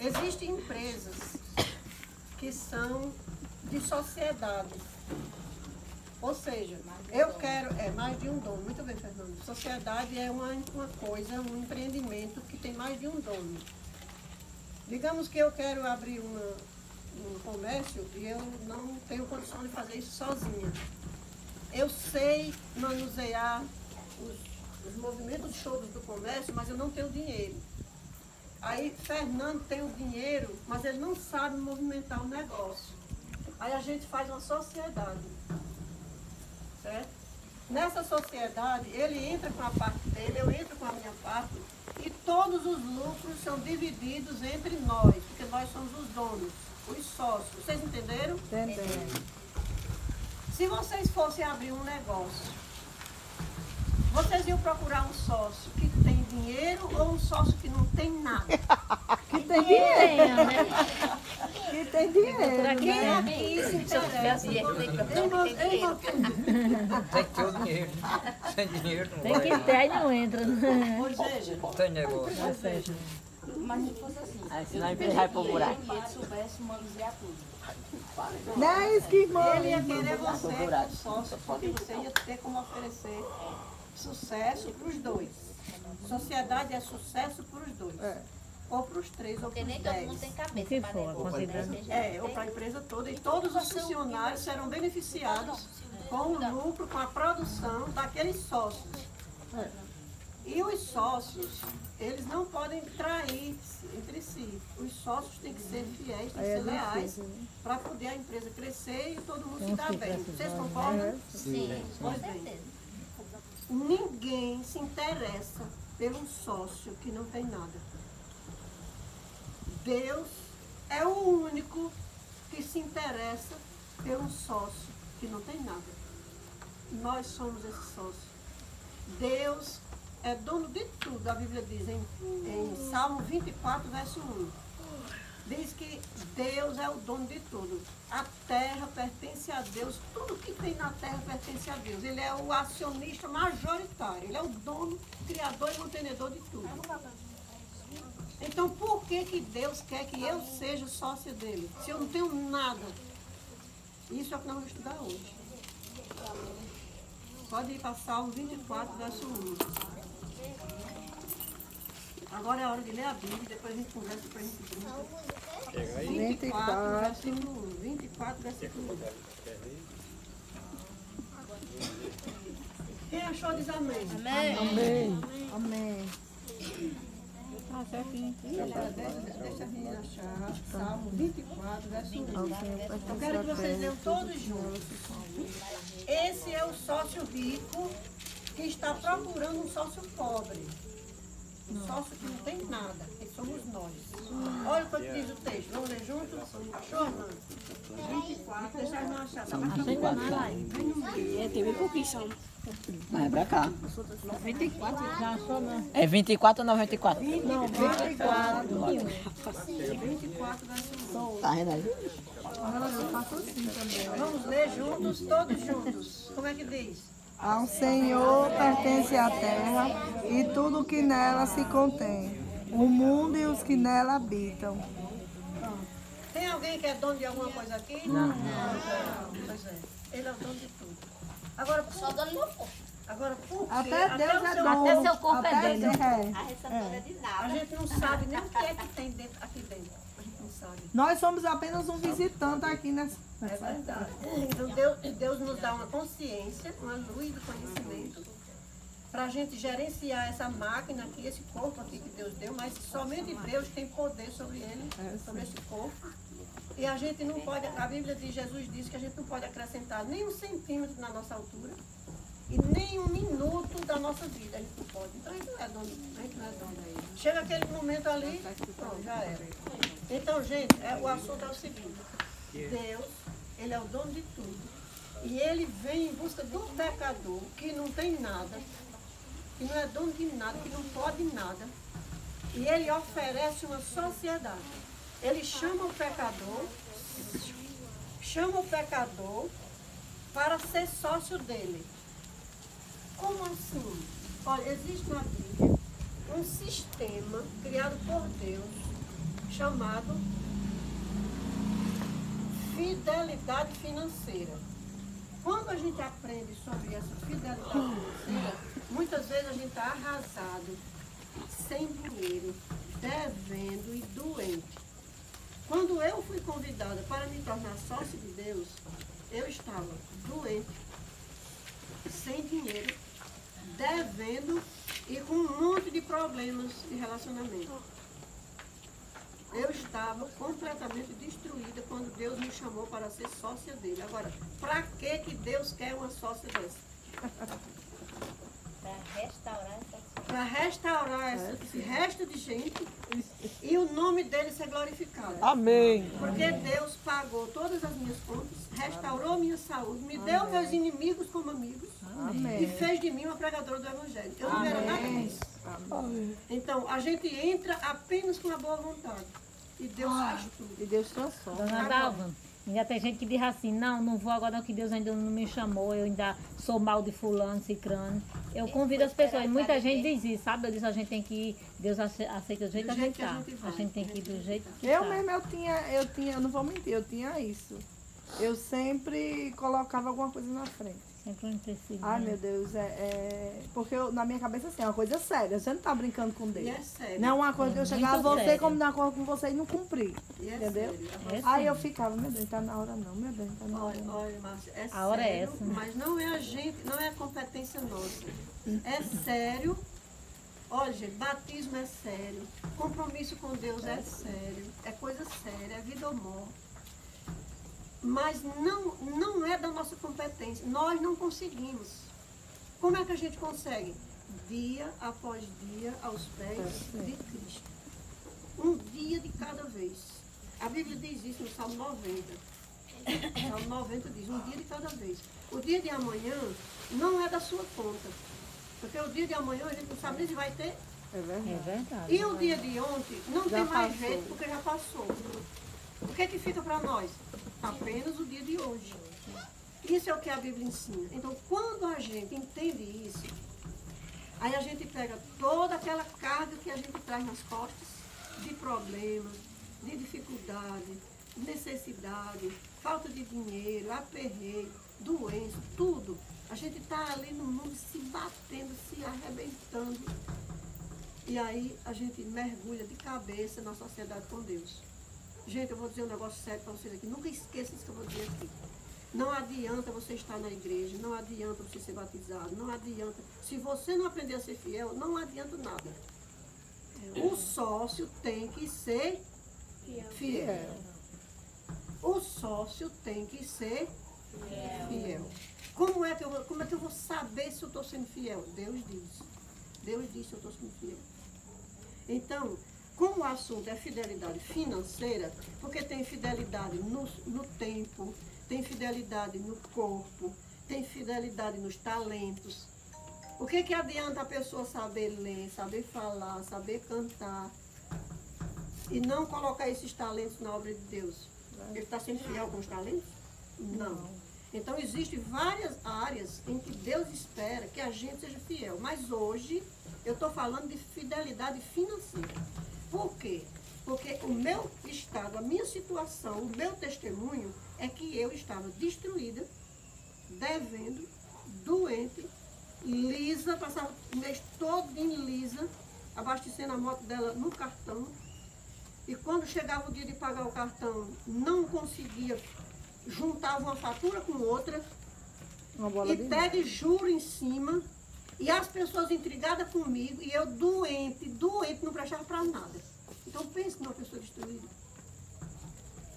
Existem empresas que são de sociedades. Ou seja, eu quero, mais de um dono. Muito bem, Fernando. Sociedade é uma coisa, um empreendimento que tem mais de um dono. Digamos que eu quero abrir um comércio e eu não tenho condição de fazer isso sozinha. Eu sei manusear os movimentos todos do comércio, mas eu não tenho dinheiro. Aí Fernando tem o dinheiro, mas ele não sabe movimentar o negócio. Aí a gente faz uma sociedade. Certo? Nessa sociedade, ele entra com a parte dele, eu entro com a minha parte, e todos os lucros são divididos entre nós, porque nós somos os donos, os sócios. Vocês entenderam? Entendendo. Se vocês fossem abrir um negócio, vocês iam procurar um sócio que tem dinheiro ou um sócio que não tem nada? Que tem dinheiro, né? Que tem dinheiro, Quem né? aqui se interessa? Tem que ter o dinheiro. Sem dinheiro não Tem vai. que ter, aí não entra. Ou seja, Tem negócio. Mas se fosse assim, Aí senão a empresa vai pro buraco. se ele soubesse manusear tudo. Não é isso que ele ia querer você como sócio, porque você ia ter como oferecer sucesso para os dois. Sociedade é sucesso para os dois. Ou para os três, ou para Porque os nem todo 10. mundo tem cabeça Se para for, negócio, considerando. né? Ou para a empresa toda. E todos os funcionários serão beneficiados com o lucro, com a produção daqueles sócios. E os sócios, eles não podem trair entre si. Os sócios têm que ser fiéis, têm que ser leais, para poder a empresa crescer e todo mundo se dar bem. Vocês concordam? Sim, com Pois bem. certeza. Ninguém se interessa pelo sócio que não tem nada. Deus é o único que se interessa pelo sócio que não tem nada. Nós somos esse sócio. Deus é dono de tudo. A Bíblia diz em Salmo 24, verso 1. Diz que Deus é o dono de tudo. A terra pertence a Deus. Tudo que tem na terra pertence a Deus. Ele é o acionista majoritário. Ele é o dono, criador e mantenedor de tudo. Então, por que Deus quer que eu seja sócia dele? Se eu não tenho nada. Isso é o que nós vamos estudar hoje. Pode ir para Salmo 24, verso 1. Agora é a hora de ler a Bíblia, depois a gente conversa para a gente brincar. 24, versículo 1. 24, versículo 1. Quem achou diz amém. Amém. Amém. Deixa a menina achar. Salmo 24, verso 1. Eu quero que vocês leiam todos juntos. Esse é o sócio rico que está procurando um sócio pobre. Um sócio que não tem nada, que somos nós. Olha o que diz o texto. Vamos ler juntos? Achou, irmã? 24, deixa a irmã achar. Tá mais Tem um pouquinho só. Mas é pra cá. 94. Já achou, né? É 24 ou 94? Não, 24. 24, verso 1. Tá vendo aí? Eu faço assim também. Vamos ler juntos, todos juntos. Como é que diz? Ao Senhor pertence a terra e tudo que nela se contém, o mundo e os que nela habitam. Tem alguém que é dono de alguma coisa aqui? Não. Pois é. Ele é o dono de tudo. Agora, Só dono do corpo. agora por quê? Até Deus é seu- dono. até seu corpo é Até dele. A ressonância de A nada. gente não sabe nem o que é que tem dentro, aqui dentro. A gente não sabe. Nós somos apenas um visitante aqui nessa. É verdade. Então Deus nos dá uma consciência, uma luz do conhecimento, para a gente gerenciar essa máquina aqui, esse corpo aqui que Deus deu, mas somente Deus tem poder sobre ele, sobre esse corpo. E a gente não pode, a Bíblia diz, Jesus disse que a gente não pode acrescentar nem um centímetro na nossa altura e nem um minuto da nossa vida. A gente não pode. Então a gente não é dono, a gente não é dono aí. Chega aquele momento ali, pronto, já era. Então, gente, o assunto é o seguinte. Deus, ele é o dono de tudo. E ele vem em busca de um pecador que não tem nada, que não é dono de nada, que não pode nada. E ele oferece uma sociedade. Ele chama o pecador para ser sócio dele. Como assim? Olha, existe na Bíblia um sistema criado por Deus chamado fidelidade financeira. Quando a gente aprende sobre essa fidelidade financeira, muitas vezes a gente está arrasado, sem dinheiro, devendo e doente. Quando eu fui convidada para me tornar sócia de Deus, eu estava doente, sem dinheiro, devendo e com um monte de problemas de relacionamento. Eu estava completamente destruída quando Deus me chamou para ser sócia dele. Agora, para que Deus quer uma sócia dessa? Para restaurar esse resto de gente e o nome dele ser glorificado. Amém. Porque Deus pagou todas as minhas contas, restaurou minha saúde, me deu meus inimigos como amigos e fez de mim uma pregadora do Evangelho. Eu não era nada disso. Então, a gente entra apenas com a boa vontade. E Deus faz tudo. E Deus transforma. Dona Dalva, ainda tem gente que diz assim, não vou agora não, que Deus ainda não me chamou, eu ainda sou mal de fulano, cicrano. Eu convido as pessoas, e muita gente diz isso, sabe? Eu disse, a gente tem que ir, Deus aceita do jeito que a gente tá. A gente tem que ir do jeito que Eu tá. mesmo, eu tinha, não vou mentir, eu tinha isso. Eu sempre colocava alguma coisa na frente. Sempre um empecilho. Ai, meu Deus, porque na minha cabeça, assim, é uma coisa séria. Você não tá brincando com Deus. E é sério. Não é uma coisa que eu chegava a muito você, sério. como de acordo com você e não cumprir. E é Entendeu? sério. É Aí sim. eu ficava, meu Deus, não tá na hora não, meu Deus, não tá na hora não. Olha, Márcia, é A hora é sério, essa. mas não é a gente, não é a competência nossa. É sério. Olha, gente, batismo é sério. Compromisso com Deus é sério. É coisa séria, é vida ou morte. Mas não é da nossa competência. Nós não conseguimos. Como é que a gente consegue? Dia após dia, aos pés de Cristo. Um dia de cada vez. A Bíblia diz isso no Salmo 90. O Salmo 90 diz, um dia de cada vez. O dia de amanhã não é da sua conta. Porque o dia de amanhã a gente não sabe nem se vai ter. É verdade. É verdade. E o dia de ontem não Já tem mais passou. jeito, porque já passou. O que é que fica para nós? Apenas o dia de hoje. Isso é o que a Bíblia ensina. Então, quando a gente entende isso, aí a gente pega toda aquela carga que a gente traz nas costas, de problemas, de dificuldade, necessidade, falta de dinheiro, aperreio, doença, tudo. A gente está ali no mundo se batendo, se arrebentando. E aí a gente mergulha de cabeça na sociedade com Deus. Gente, eu vou dizer um negócio sério para vocês aqui. Nunca esqueça isso que eu vou dizer aqui. Não adianta você estar na igreja, não adianta você ser batizado, não adianta. Se você não aprender a ser fiel, não adianta nada. O sócio tem que ser fiel. O sócio tem que ser fiel. Como é que eu vou saber se eu estou sendo fiel? Deus diz. Deus diz se eu estou sendo fiel. Então, como o assunto é fidelidade financeira, porque tem fidelidade no tempo, tem fidelidade no corpo, tem fidelidade nos talentos. O que adianta a pessoa saber ler, saber falar, saber cantar e não colocar esses talentos na obra de Deus? Ele está sendo fiel com os talentos? Não. Então, existem várias áreas em que Deus espera que a gente seja fiel. Mas hoje, eu estou falando de fidelidade financeira. Por quê? Porque o meu estado, a minha situação, o meu testemunho é que eu estava destruída, devendo, doente, lisa, passava o mês todo lisa, abastecendo a moto dela no cartão. E quando chegava o dia de pagar o cartão, não conseguia, juntava uma fatura com outra, e teve juro em cima, e as pessoas intrigadas comigo, e eu doente, não prestava para nada. Então pense numa pessoa destruída.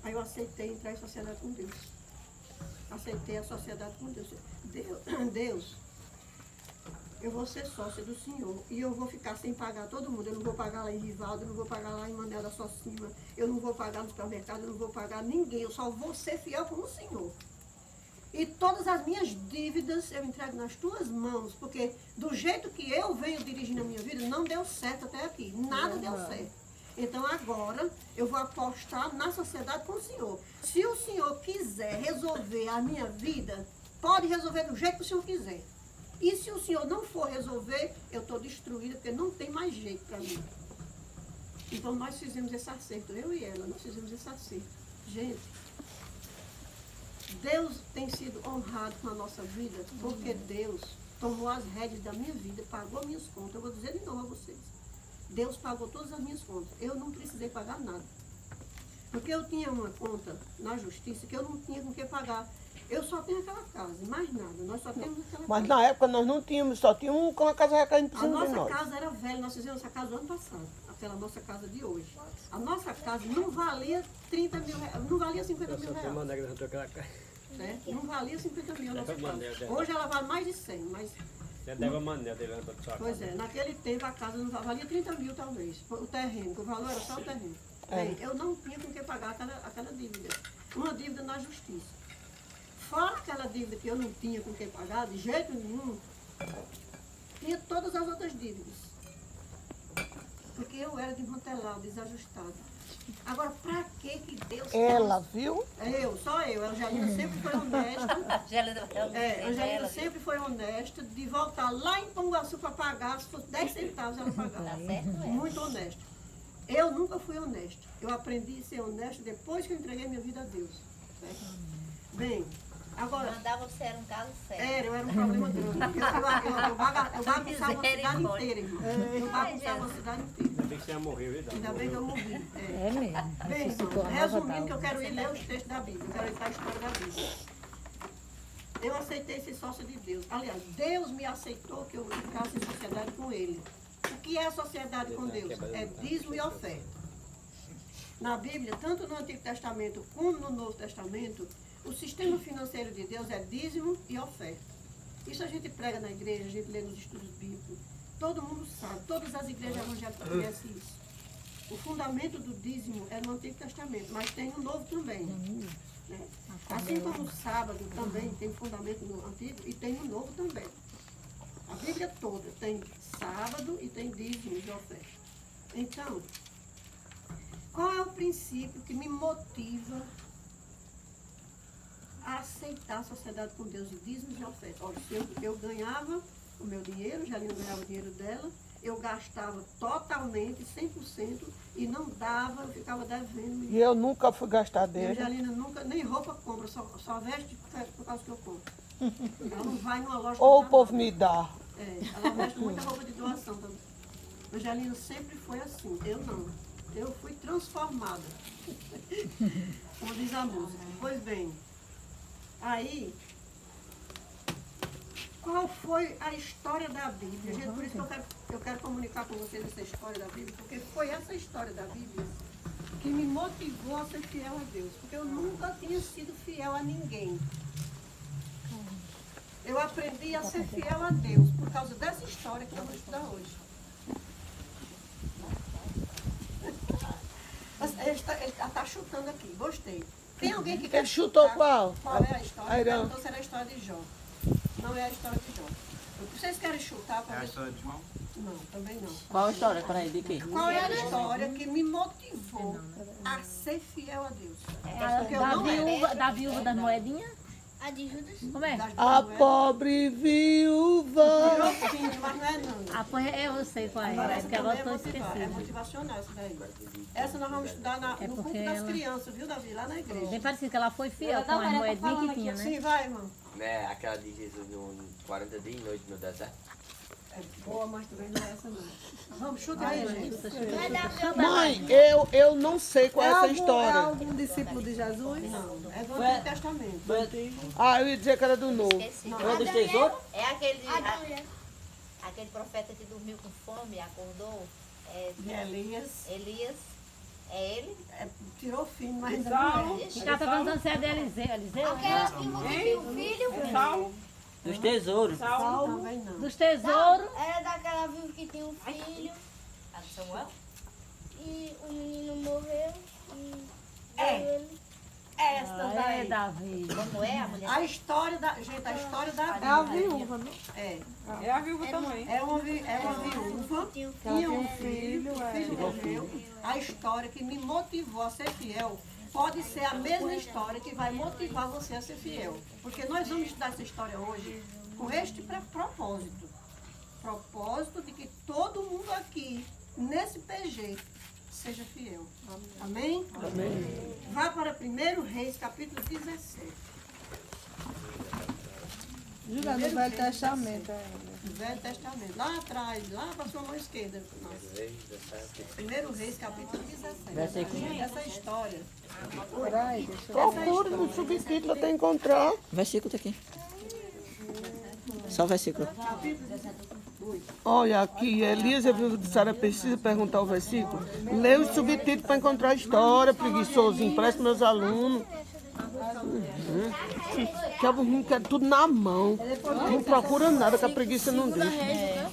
Aí eu aceitei entrar em sociedade com Deus. Aceitei a sociedade com Deus. Deus, eu vou ser sócia do Senhor e eu vou ficar sem pagar todo mundo. Eu não vou pagar lá em Rivaldo, eu não vou pagar lá em Manel da Socima, eu não vou pagar no supermercado, eu não vou pagar ninguém. Eu só vou ser fiel com o Senhor. E todas as minhas dívidas eu entrego nas tuas mãos, porque do jeito que eu venho dirigindo a minha vida, não deu certo até aqui. Nada deu certo. Então agora eu vou apostar na sociedade com o Senhor. Se o Senhor quiser resolver a minha vida, pode resolver do jeito que o Senhor quiser. E se o Senhor não for resolver, eu estou destruída, porque não tem mais jeito para mim. Então nós fizemos esse acerto, eu e ela, nós fizemos esse acerto. Gente, Deus tem sido honrado com a nossa vida, porque Deus tomou as rédeas da minha vida, pagou minhas contas. Eu vou dizer de novo a vocês. Deus pagou todas as minhas contas. Eu não precisei pagar nada. Porque eu tinha uma conta na justiça que eu não tinha com que pagar. Eu só tenho aquela casa, mais nada. Nós só temos aquela Mas casa. na época nós não tínhamos, só tínhamos uma casa recaindo por A cima de nossa nós. casa era velha, nós fizemos essa casa do ano passado, aquela nossa casa de hoje. A nossa casa não valia 30 mil reais, não valia 50 mil reais. Né? Não valia 50 mil a nossa casa. Hoje ela vale mais de 100, mas... Pois é, naquele tempo a casa não valia 30 mil talvez, o terreno, que o valor era só o terreno. Bem, eu não tinha com que pagar aquela dívida, uma dívida na justiça. Fora aquela dívida que eu não tinha com que pagar, de jeito nenhum, tinha todas as outras dívidas. Porque eu era desmantelada, desajustada. Agora, pra que Deus... Ela, viu? Só eu. A Angelina sempre foi honesta. A Angelina sempre foi honesta de voltar lá em Panguaçu para pagar, se fosse 10 centavos ela pagava. Muito honesta. Eu nunca fui honesta. Eu aprendi a ser honesta depois que eu entreguei minha vida a Deus. Certo? Bem, agora... Mandava você era um caso sério. Eu era um problema grande. Eu bagunçava uma cidade inteira, irmão. Eu bagunçava uma cidade inteira. Ainda bem que você ia morrer, viu? Ainda bem que eu morri. É mesmo. Bem, irmão, resumindo que eu quero ir ler os textos da Bíblia. Eu quero ir para a história da Bíblia. Eu aceitei ser sócia de Deus. Aliás, Deus me aceitou que eu ficasse em sociedade com Ele. O que é sociedade com Deus? É dízimo e oferta. Na Bíblia, tanto no Antigo Testamento como no Novo Testamento, o sistema financeiro de Deus é dízimo e oferta. Isso a gente prega na igreja, a gente lê nos estudos bíblicos. Todo mundo sabe, todas as igrejas evangélicas conhecem isso. O fundamento do dízimo é no Antigo Testamento, mas tem no Novo também. Né? Assim como o sábado também tem fundamento no Antigo e tem no Novo também. A Bíblia toda tem sábado e tem dízimo e oferta. Então, qual é o princípio que me motiva a aceitar a sociedade com Deus de dízimos e oferta? Olha, eu ganhava o meu dinheiro, Angelina ganhava o dinheiro dela, eu gastava totalmente, 100%, e não dava, eu ficava devendo. E eu nunca fui gastar E dele. Angelina nunca, nem roupa compra, só veste por causa que eu compro. Ela não vai numa loja Ou o comprar povo nada. me dá. Ela veste muita roupa de doação também. Angelina sempre foi assim, eu não. Eu fui transformada. Como diz a música. Pois bem, aí, qual foi a história da Bíblia? Gente, por isso que eu quero comunicar com vocês essa história da Bíblia, porque foi essa história da Bíblia que me motivou a ser fiel a Deus. Porque eu nunca tinha sido fiel a ninguém. Eu aprendi a ser fiel a Deus por causa dessa história que eu vou estudar hoje. Ele está chutando aqui, gostei. Tem alguém que quer Ele chutou chutar qual? Qual é a história? Aí não. Então será a história de Jó. Não é a história de Jó. Vocês querem chutar? É a história de João? Não, também não. Qual a história? Peraí, de quê? Qual é a história que me motivou a ser fiel a Deus? Porque eu Da não era. da viúva das moedinhas? A de Judas? Como é? A pobre viúva. Virou fim, mas não é não. Eu sei qual é, Agora, porque agora eu estou é esquecida. motivacional essa daí. Essa nós vamos estudar no porque culto das ela- crianças, viu, Davi? Lá na igreja. Bem parecido que ela foi fiel com as moedinhas que tinha, né? Sim, vai, irmão. É aquela de Jesus no 40 dias e noite no deserto. É boa, mas também não é essa não. Vamos, chuta aí, gente. Mãe, eu não sei qual é essa É história. algum discípulo de Jesus? Não, é do Antigo Testamento. Ah, eu ia dizer que era do novo. Esqueci. Foi dos tesouros? É aquele profeta que dormiu com fome, acordou. De Elias. Elias. É ele? Tirou fim, mas ainda não é. Ela tá perguntando se é de Eliseu. Eliseu? Dos tesouros. Também não. Dos tesouros. Era daquela viúva que tinha um filho A de Samuel? e o menino morreu e É. veio ele. Essa É, daí. Davi. Como é a mulher? A história da. Gente, a história da É a Bíblia. viúva, né? É. É a viúva também. É uma viúva, tinha um filho, o filho morreu. A história que me motivou a ser fiel pode ser a mesma história que vai motivar você a ser fiel. Porque nós vamos estudar essa história hoje com este propósito. Propósito de que todo mundo aqui, nesse PG, seja fiel. Amém? Amém. Vá para 1 Reis, capítulo 17. Jura, no Velho Testamento ainda. No Velho Testamento. Lá atrás, lá para a sua mão esquerda. 1 Reis, capítulo 17. Essa história. Peraí, deixa eu Procure no subtítulo até encontrar. Versículo tá aqui. Só o versículo. Olha aqui, Elias e a viúva de Sara precisa perguntar o versículo. Lê o subtítulo para encontrar a história, preguiçoso. Empresta meus alunos. Quer tudo na mão. Não procura nada que a preguiça não deixa.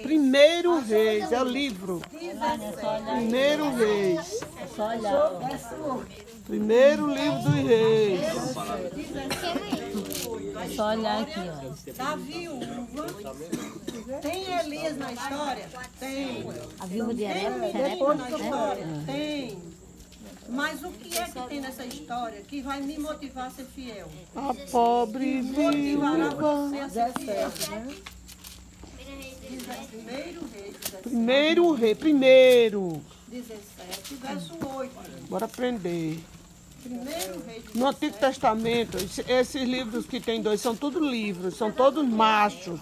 Primeiro Reis, é o livro. Primeiro Reis. Primeiro livro dos Reis. É só olhar aqui, ó. Da viúva. Tem Elias na história? Tem. A viúva de Tem Aré, Elias na história? Tem. Mas o que é que tem nessa história que vai me motivar a ser fiel? A pobre Motivará viúva. você a ser fiel. Diz Primeiro Rei, primeiro. 17, verso 8. Bora aprender. Primeiro Rei. No Antigo Testamento, esses livros que tem dois são todos livros, são todos machos.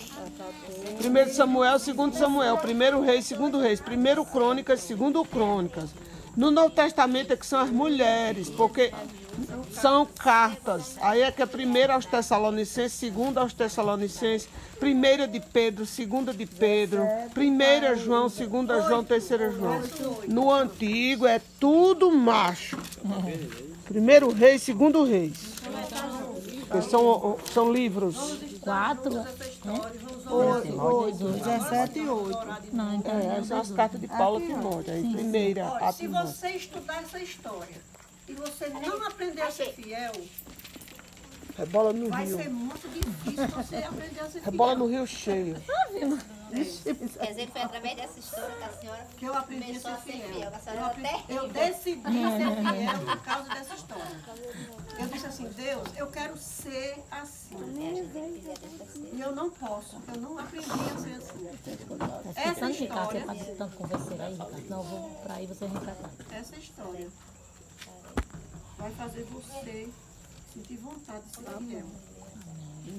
1 Samuel, 2 Samuel, 1 Reis, 2 Reis, 1 Crônicas, 2 Crônicas. No Novo Testamento é que são as mulheres, porque são cartas. Aí é que é 1 aos Tessalonicenses, 2 aos Tessalonicenses, 1 de Pedro, 2 de Pedro, 1 João, 2 João, 3 João. No Antigo é tudo macho. 1 Reis, 2 Reis. Porque são livros. 4. 17 e 8. Não, então São as cartas de Paulo que mostra. Aí, primeira, Olha, a se você estudar essa história e você não aprender a ser fiel, Rebola no vai rio. ser muito difícil você aprender a ser fiel. Rebola no rio cheio. Quer dizer que foi através dessa história que a senhora Que eu aprendi a começou ser a ser fiel. fiel. A senhora até Eu decidi ser fiel por causa dessa história. Eu disse assim, Deus, eu quero ser assim. E eu não posso, porque eu não aprendi a ser assim. Essa tanto ficar, você história, pode tanto convencer aí, Ricardo. Não, eu vou pra aí você vem pra cá. essa história vai fazer você sentir vontade de ser fiel.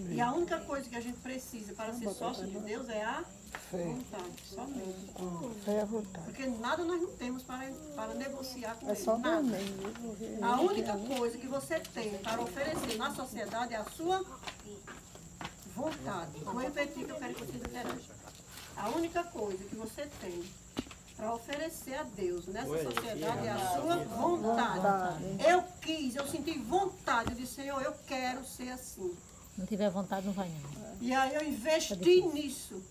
E a única coisa que a gente precisa para ser sócio de Deus é a vontade, só mesmo. Fé à vontade. Porque nada nós não temos para negociar com ele. Só Nada. mesmo. A única coisa que você tem para oferecer na sociedade é a sua vontade. Vou repetir que eu quero que vocês interajam. A única coisa que você tem para oferecer a Deus nessa sociedade é a sua vontade. Eu senti vontade de Senhor, eu quero ser assim. Não tiver vontade, não vai não. E aí eu investi nisso.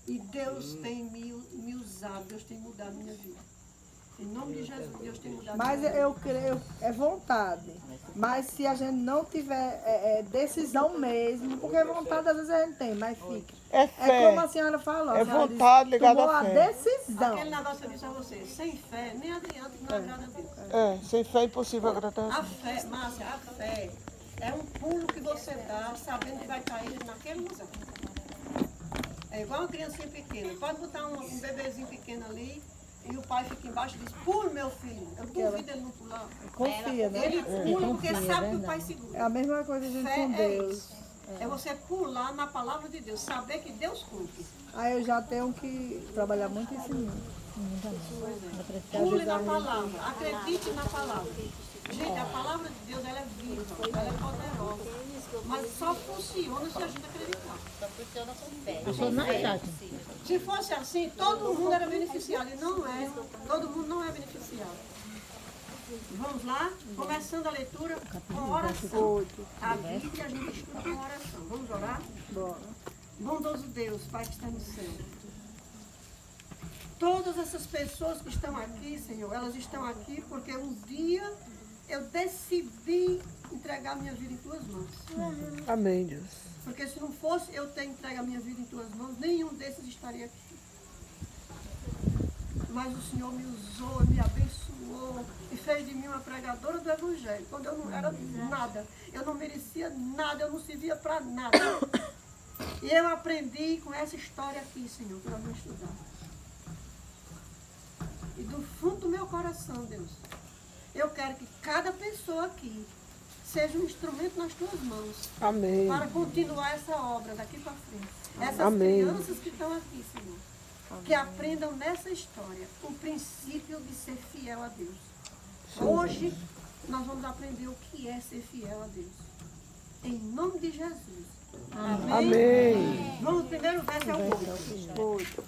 E Deus tem me usado, Deus tem mudado minha vida. Em nome de Jesus, Deus tem mudado Mas minha vida. eu creio, é vontade. Mas se a gente não tiver decisão mesmo, porque vontade às vezes a gente tem, mas fica. É É fé. como a senhora falou. É a senhora vontade disse, ligada tomou à a fé. decisão. Aquele negócio que eu disse a você, sem fé, nem adianta que não agrada a Deus. É, sem fé é impossível agradar. A fé, Márcia, a fé é um pulo que você dá sabendo que vai cair naquele lugar. É igual uma criancinha pequena. Pode botar um bebezinho pequeno ali e o pai fica embaixo e diz, pula meu filho. Eu duvido ele não pular. Confia, né? Ele pula porque sabe que o pai É segura. a mesma coisa a gente Fé com é Deus. isso. É você pular na palavra de Deus, saber que Deus cumpre. Aí eu já tenho que trabalhar muito em cima. Pule na palavra, acredite na palavra. Gente, a palavra de Deus ela é viva, ela é poderosa. Mas só funciona se a gente acreditar. só funciona com fé. Eu sou na verdade. Se fosse assim, todo mundo era beneficiado. E não é. Todo mundo não é beneficiado. Vamos lá? Começando a leitura com oração. A Bíblia a gente estuda com oração. Vamos orar? Bondoso Deus, Pai que está no céu. Todas essas pessoas que estão aqui, Senhor, elas estão aqui porque um dia eu decidi entregar minha vida em Tuas mãos. Amém, Deus. Porque se não fosse eu ter entregue a minha vida em Tuas mãos, nenhum desses estaria aqui. Mas o Senhor me usou, me abençoou e fez de mim uma pregadora do Evangelho. Quando eu não era nada, eu não merecia nada, eu não servia para nada. E eu aprendi com essa história aqui, Senhor, que nós vamos estudar. do fundo do meu coração, Deus, eu quero que cada pessoa aqui seja um instrumento nas tuas mãos. Amém. Para continuar essa obra daqui para frente. Essas Amém. crianças que estão aqui, Senhor, que aprendam nessa história o princípio de ser fiel a Deus. Hoje nós vamos aprender o que é ser fiel a Deus. Em nome de Jesus. Amém. Amém. Vamos, o primeiro verso é o 8.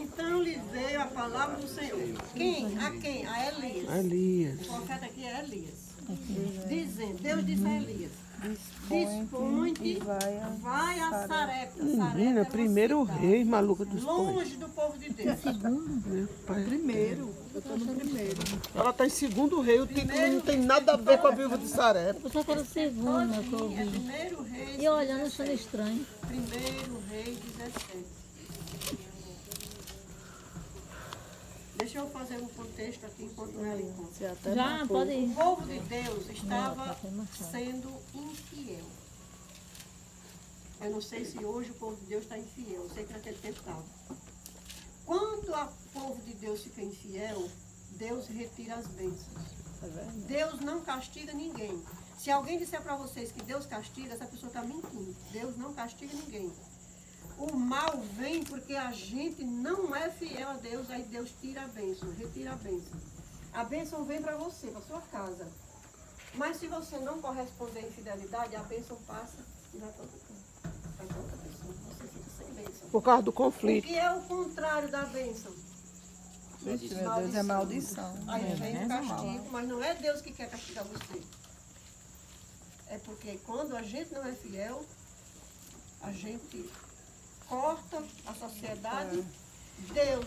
Então lhe veio a palavra do Senhor. Quem? A quem? A Elias. Elias. O profeta aqui é Elias. Dizendo, Deus disse a Elias: dispõe-te, vai a Sarepta. Menina, primeiro rei, maluca dos pães. Longe do povo de Deus. Meu pai. Primeiro, eu tô no primeiro. Ela está em segundo rei, o título não tem nada a ver com a viúva de Sarepta. Eu só quero segundo, que eu É ouvi. primeiro rei. E olhando, achando estranho. Primeiro rei 17. Deixa eu fazer um contexto aqui enquanto ela encontra. Já, pode ir. O povo de Deus estava sendo infiel. Eu não sei se hoje o povo de Deus está infiel, eu sei que naquele tempo estava. Quando o povo de Deus fica infiel, Deus retira as bênçãos. Deus não castiga ninguém. Se alguém disser para vocês que Deus castiga, essa pessoa está mentindo. Deus não castiga ninguém. O mal vem porque a gente não é fiel a Deus, aí Deus tira a bênção, retira a bênção. A bênção vem para você, para sua casa. Mas se você não corresponder à infidelidade, a bênção passa e vai para outra coisa. Vai para outra pessoa. Você fica sem bênção. Por causa do O conflito. que é o contrário da bênção? Meu Deus, é maldição. Aí vem o castigo, mas não é Deus que quer castigar você. É porque quando a gente não é fiel, a gente corta a sociedade, Deus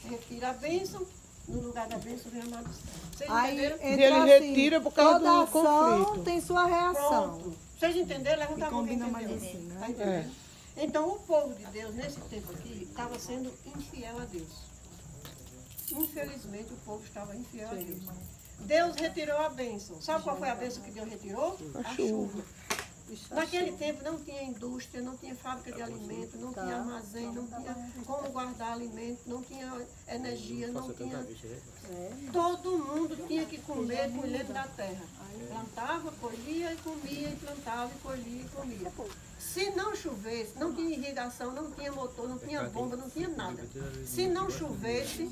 retira a bênção, no lugar da bênção vem a maldição. Vocês Aí entenderam? entra Ele retira por causa toda do ação conflito. tem sua reação. Pronto. Vocês entenderam? Levanta a mão quem combina mais entendeu. assim, né? Tá entendendo? Então o povo de Deus, nesse tempo aqui, estava sendo infiel a Deus. Infelizmente o povo estava infiel a Deus. Deus retirou a bênção. Sabe qual foi a bênção que Deus retirou? A chuva. Naquele tempo não tinha indústria, não tinha fábrica de alimento, não tinha armazém, não tinha como guardar alimento, não tinha energia, não tinha... Todo mundo tinha que comer colhendo da terra. Plantava, colhia e comia, e plantava e colhia e comia. Se não chovesse, não tinha irrigação, não tinha motor, não tinha bomba, não tinha nada. Se não chovesse,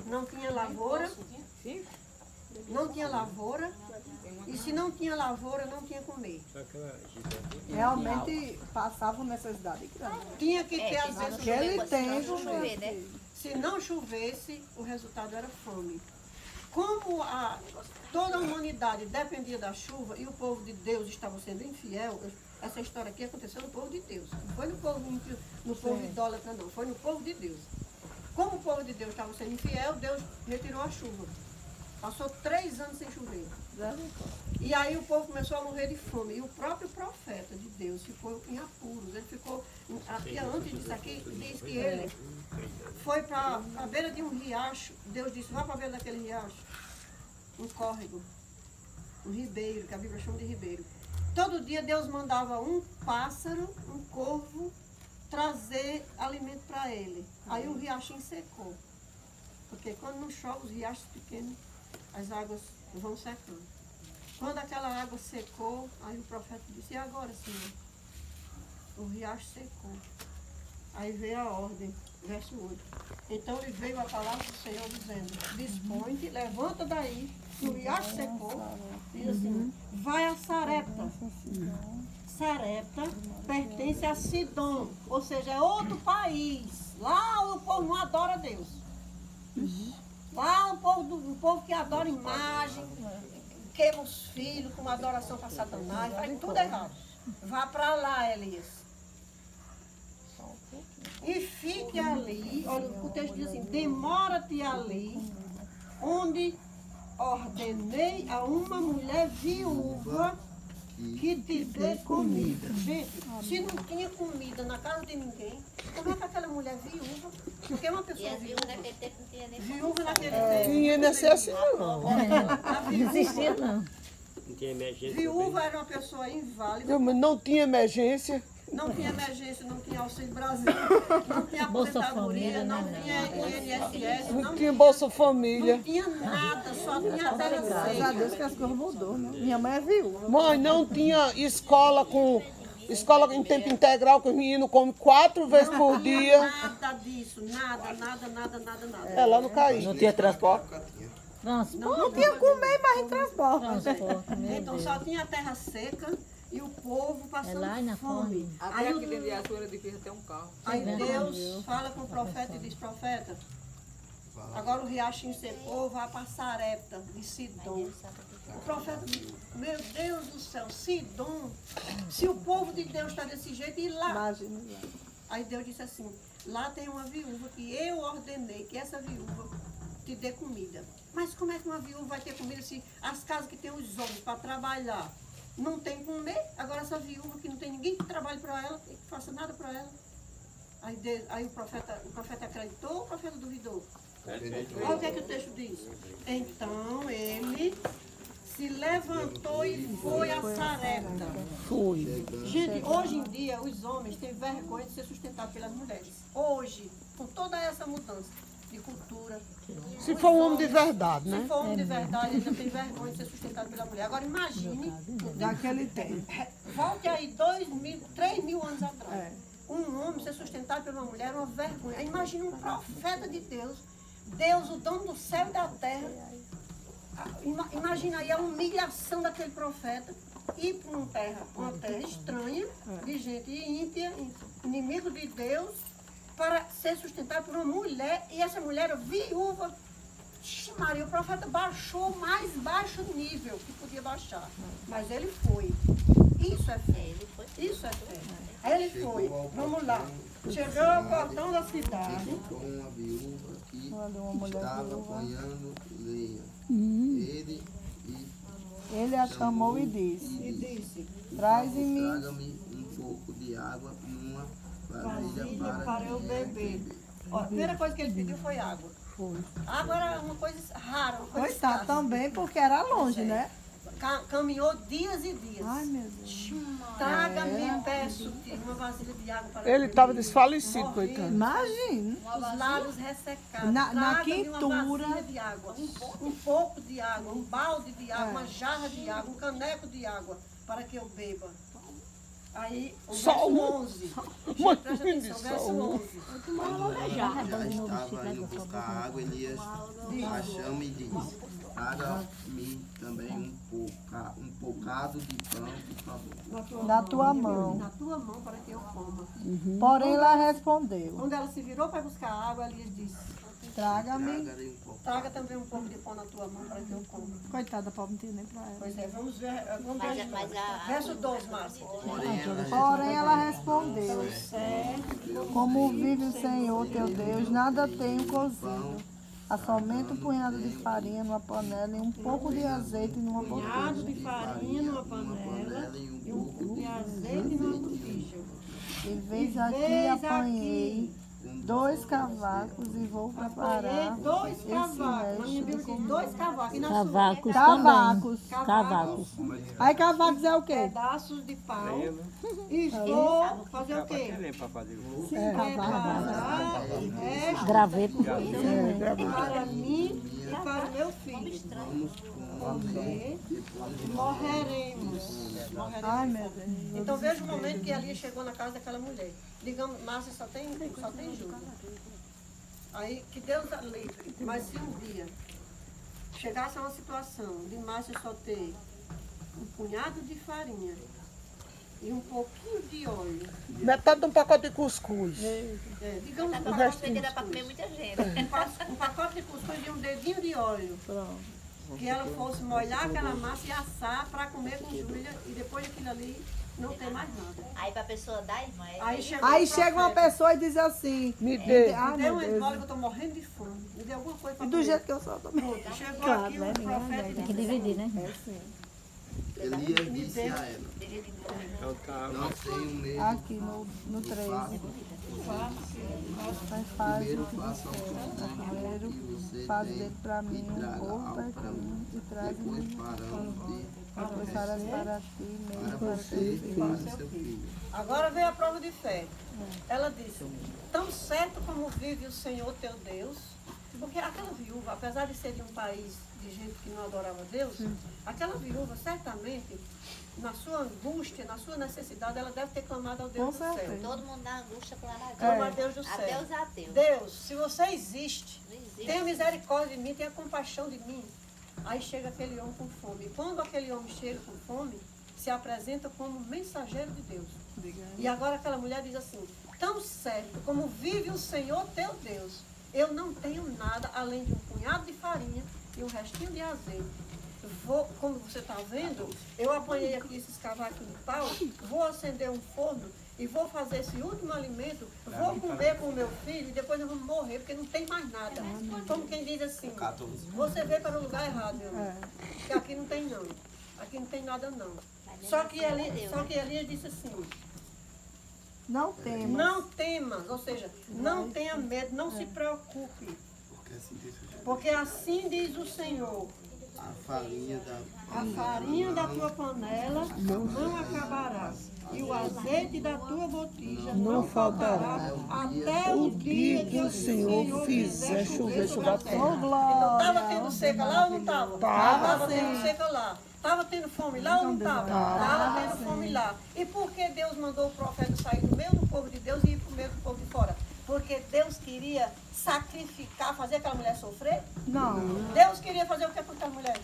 não tinha lavoura, não tinha lavoura, e se não tinha lavoura, não tinha comer. Realmente passavam necessidade grande. Tinha que ter às vezes Naquele tempo, chover, né? Se não chovesse, o resultado era fome. Como toda a humanidade dependia da chuva e o povo de Deus estava sendo infiel, essa história aqui aconteceu no povo de Deus. Não foi no povo ímpio, no povo idólatra, não. Foi no povo de Deus. Como o povo de Deus estava sendo infiel, Deus retirou a chuva. Passou 3 anos sem chover. E aí o povo começou a morrer de fome. E o próprio profeta de Deus ficou em apuros. Ele ficou, aqui, antes disso aqui, diz que ele foi para a beira de um riacho. Deus disse, vá para a beira daquele riacho. Um córrego, um ribeiro, que a Bíblia chama de ribeiro. Todo dia Deus mandava um pássaro, um corvo, trazer alimento para ele. Aí o riachinho secou. Porque quando não chove, os riachos pequenos, as águas vão secando. Quando aquela água secou, aí o profeta disse, e agora, Senhor? O riacho secou. Aí veio a ordem, verso 8. Então lhe veio a palavra do Senhor dizendo, dispõe-te, levanta daí, que o riacho secou, diz assim, vai a Sarepta. Sarepta pertence a Sidom, ou seja, é outro país. Lá o povo não adora Deus. Lá o povo que adora imagem, queima os filhos com adoração para Satanás, faz tudo errado. Vá para lá, Elias. E fique ali, olha, o texto diz assim, demora-te ali, onde ordenei a uma mulher viúva que te dê comida. Gente, se não tinha comida na casa de ninguém, como é que aquela mulher viúva, porque uma pessoa viúva naquele tempo não tinha nem viúva naquele tempo. Tinha necessidade, não. Não existia, não. Não tinha emergência. Viúva era uma pessoa inválida. Não, mas não tinha emergência. Não tinha emergência, não tinha Auxílio Brasil, não tinha Bolsa aposentadoria, Família, não né? tinha INSS, Não tinha Bolsa Família. não tinha nada, só tinha a terra Graças a seca. Deus que as coisas mudou, né? Minha mãe é viúva. Mãe, não tinha escola em tempo integral que os meninos comem 4 vezes por dia. Nada disso, nada. É lá no Caí. Não tinha transporte? Transporte. Não tinha comer, mas em transporte. Transporte, meu Então Deus. só tinha a terra seca e o povo É lá na passando fome. Até aqui dentro de Açu era difícil ter um carro. Aí Deus fala com o profeta e diz, profeta, agora o riachinho secou, vai para Sarepta, de Sidom. O profeta diz, meu Deus do céu, Sidom, se o povo de Deus está desse jeito, e lá? Imagina. Aí Deus disse assim, lá tem uma viúva que eu ordenei que essa viúva te dê comida. Mas como é que uma viúva vai ter comida se as casas que tem os homens para trabalhar não tem comer? Agora essa viúva que não tem ninguém que trabalhe para ela, que faça nada para ela. Aí o profeta acreditou ou o profeta duvidou? Olha o que é que o texto diz. Então ele se levantou e foi a Sarepta. Fui. Gente, hoje em dia os homens têm vergonha de ser sustentados pelas mulheres. Hoje, com toda essa mudança de cultura. Se for um homem de verdade, né? Se for um homem de verdade, ele já tem vergonha de ser sustentado pela mulher. Agora imagine, Daquele tempo. volte aí 3 mil anos atrás. Um homem ser sustentado por uma mulher era uma vergonha. Imagine um profeta de Deus, Deus, o dono do céu e da terra. Imagina aí a humilhação daquele profeta ir para uma terra estranha, de gente ímpia, inimigo de Deus, para ser sustentado por uma mulher, e essa mulher era viúva. Ixi, Maria, o profeta baixou o mais baixo nível que podia baixar. Mas ele foi. Isso é fé. Isso é fé. Aí ele foi. Vamos lá. Chegou ao portão da cidade. Com uma viúva que Uma estava viúva. apanhando lenha. Ele a chamou e disse, traze-me Traga-me um pouco de água numa vasilha para eu beber. Ó, a primeira coisa que ele pediu foi água. Água era uma coisa rara, uma coisa Coitado escassa. também, porque era longe, né? Caminhou dias e dias. Ai, meu Deus. Traga-me, peço-te, uma vasilha de água para Ele eu estava beber. desfalecido, Morrendo, coitado. Imagina. Os lábios ressecados. Na Traga-me quintura. uma vasilha de água, um pouco de água, um balde de água, uma jarra de água, um caneco de água, para que eu beba. Aí, o Só verso um? 11. Uma Gente, presta atenção, só verso um. 11. Quando ela já estava indo buscar água, Elias a chama e disse, traga-me também um bocado de pão, por favor. Da tua mão. Na tua mão para que eu coma. Porém, ela respondeu, Quando ela se virou para buscar água, Elias disse, traga-me. Traga-lhe um pouco. traga também um pouco de pão na tua mão para que eu coma. Coitada, pobre, não tinha nem pra ela. Pois é, vamos ver a história. Verso 12, Márcia. Porém, ela respondeu, como vive o Senhor teu Deus, nada tenho cozido. Há somente um punhado de farinha numa panela e um pouco de azeite numa botija. De farinha numa panela e um pouco de azeite numa botija. E vez aqui apanhei 2 cavacos e vou preparar Apanhei 2 esse cavacos. Na minha resto. Bíblia diz 2 cavacos. E na Cavacos Cavacos. também. Cavacos. Aí cavacos é o quê? pedaços de pau. E vou fazer o quê? Preparar o resto Graveto. para mim e para o meu filho. Porque morreremos. Ai, meu Deus. Então veja o momento que Elias chegou na casa daquela mulher. Digamos, Márcia só tem Júlia. Aí, que Deus a livre. Mas se um dia chegasse a uma situação de Márcia só ter um punhado de farinha e um pouquinho de óleo. Metade de um pacote de cuscuz. Digamos Essa palavra dá para comer muita gente. um pacote de cuscuz e um dedinho de óleo. Que ela fosse molhar aquela massa e assar para comer com Júlia e depois daquilo ali não tem mais nada. Aí pra pessoa dar, irmã. Aí chega uma pessoa e diz assim, Me dê. ai, Me dê meu uma Deus. esmola que eu estou morrendo de fome. Me dê alguma coisa para E comer. do jeito que eu sou também. Chegou aqui o profeta e Tem que disse, dividir, né? Elias disse a ela, não tenho medo. Aqui no 13. Mas faz, Primeiro faça o que você faz tem dele pra mim e um traga pouco algo para mim. pertinho e traz Depois me farão de Farás para ti, mesmo para você teu e filho. para seu filho. Agora vem a prova de fé. Ela disse, tão certo como vive o Senhor teu Deus, porque aquela viúva, apesar de ser de um país de gente que não adorava Deus, aquela viúva certamente, na sua angústia, na sua necessidade, ela deve ter clamado ao Deus do céu. Todo mundo na angústia clama a Clama a Deus do céu. Até os ateus. Deus, se você existe, Não existe. tenha misericórdia de mim, tenha compaixão de mim. Aí chega aquele homem com fome. E quando aquele homem chega com fome, se apresenta como mensageiro de Deus. E agora aquela mulher diz assim, tão certo como vive o Senhor teu Deus, eu não tenho nada além de um punhado de farinha e um restinho de azeite. Como você está vendo, eu apanhei aqui esses cavaquinhos de pau, vou acender um forno e vou fazer esse último alimento, vou comer com o meu filho e depois eu vou morrer, porque não tem mais nada. Como quem diz assim, você veio para o lugar errado, meu amor. Porque aqui não tem não. Aqui não tem nada não. Só que Elias disse assim, Não temas. não temas, ou seja, não tenha medo, não se preocupe. Porque assim diz o Senhor, A farinha da tua panela não acabará, e o azeite da tua botija não faltará, até o dia que o Senhor fizer chover sobre a terra. Então estava tendo seca lá ou não estava? Estava tendo seca lá. Estava tendo fome lá ou não estava? Estava tendo fome lá. E por que Deus mandou o profeta sair do meio do povo de Deus e ir para o meio do povo de fora? Porque Deus queria sacrificar, fazer aquela mulher sofrer? Não. Deus queria fazer o que com aquela mulher?